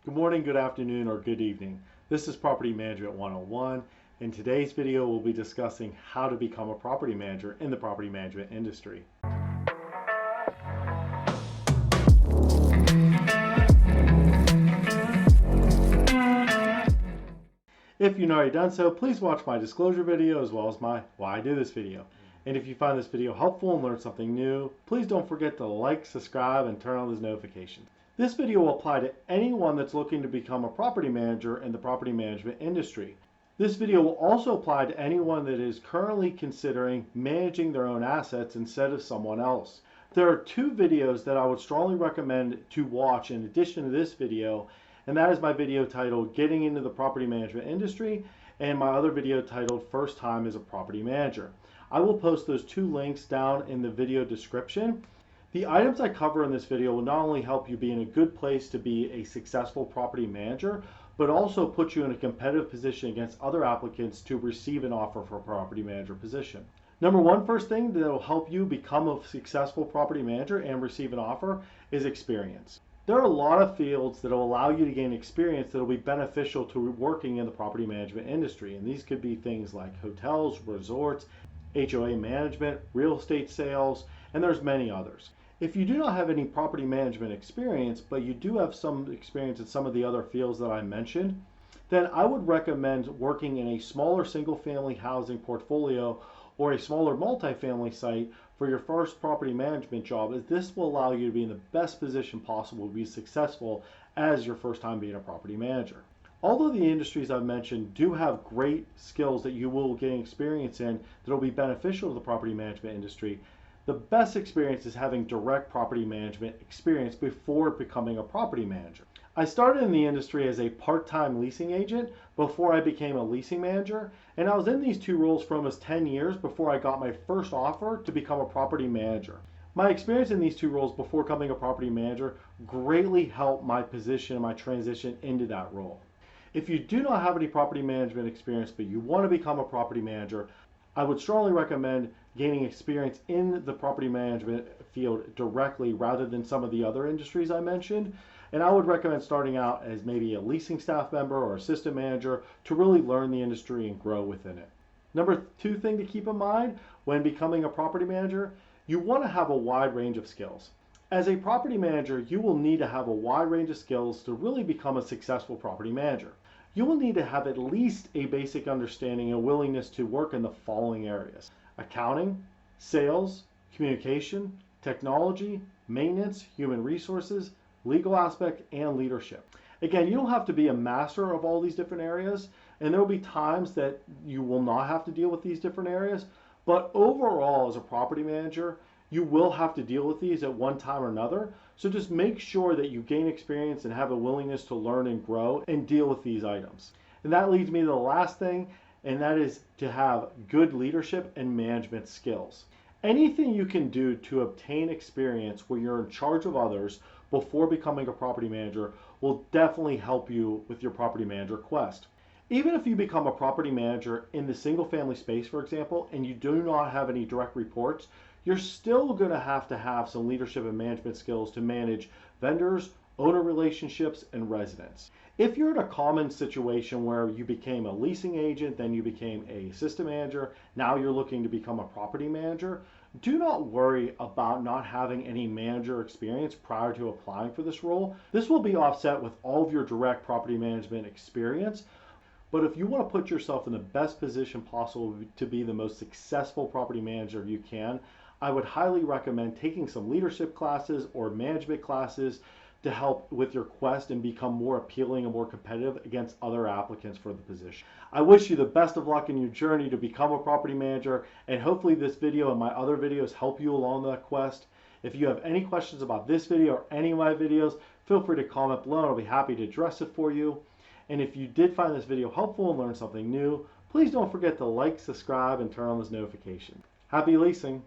Good morning, good afternoon, or good evening. This is Property Management 101. In today's video, we'll be discussing how to become a property manager in the property management industry. If you've not already done so, please watch my disclosure video as well as my why I do this video. And if you find this video helpful and learned something new, please don't forget to like, subscribe, and turn on those notifications. This video will apply to anyone that's looking to become a property manager in the property management industry. This video will also apply to anyone that is currently considering managing their own assets instead of someone else. There are two videos that I would strongly recommend to watch in addition to this video, and that is my video titled Getting into the Property Management Industry and my other video titled First Time as a Property Manager. I will post those two links down in the video description. The items I cover in this video will not only help you be in a good place to be a successful property manager, but also put you in a competitive position against other applicants to receive an offer for a property manager position. Number one, first thing that will help you become a successful property manager and receive an offer is experience. There are a lot of fields that will allow you to gain experience that will be beneficial to working in the property management industry. And these could be things like hotels, resorts, HOA management, real estate sales, and there's many others. If you do not have any property management experience, but you do have some experience in some of the other fields that I mentioned, then I would recommend working in a smaller single-family housing portfolio or a smaller multifamily site for your first property management job, as this will allow you to be in the best position possible to be successful as your first time being a property manager. Although the industries I've mentioned do have great skills that you will gain experience in that will be beneficial to the property management industry, the best experience is having direct property management experience before becoming a property manager. I started in the industry as a part-time leasing agent before I became a leasing manager, and I was in these two roles for almost 10 years before I got my first offer to become a property manager. My experience in these two roles before becoming a property manager greatly helped my position and my transition into that role. If you do not have any property management experience but you want to become a property manager, I would strongly recommend gaining experience in the property management field directly rather than some of the other industries I mentioned. And I would recommend starting out as maybe a leasing staff member or assistant manager to really learn the industry and grow within it. Number two thing to keep in mind when becoming a property manager, you want to have a wide range of skills. As a property manager, you will need to have a wide range of skills to really become a successful property manager. You will need to have at least a basic understanding and willingness to work in the following areas: accounting, sales, communication, technology, maintenance, human resources, legal aspect, and leadership. Again, you don't have to be a master of all these different areas, and there will be times that you will not have to deal with these different areas, but overall as a property manager, you will have to deal with these at one time or another. So just make sure that you gain experience and have a willingness to learn and grow and deal with these items. And that leads me to the last thing, and that is to have good leadership and management skills. Anything you can do to obtain experience where you're in charge of others before becoming a property manager will definitely help you with your property manager quest. Even if you become a property manager in the single family space, for example, and you do not have any direct reports, you're still going to have some leadership and management skills to manage vendors, owner relationships, and residents. If you're in a common situation where you became a leasing agent, then you became a assistant manager, now you're looking to become a property manager, do not worry about not having any manager experience prior to applying for this role. This will be offset with all of your direct property management experience. But if you want to put yourself in the best position possible to be the most successful property manager you can, I would highly recommend taking some leadership classes or management classes to help with your quest and become more appealing and more competitive against other applicants for the position. I wish you the best of luck in your journey to become a property manager, and hopefully this video and my other videos help you along that quest. If you have any questions about this video or any of my videos, feel free to comment below and I'll be happy to address it for you. And if you did find this video helpful and learn something new, please don't forget to like, subscribe, and turn on those notifications. Happy leasing!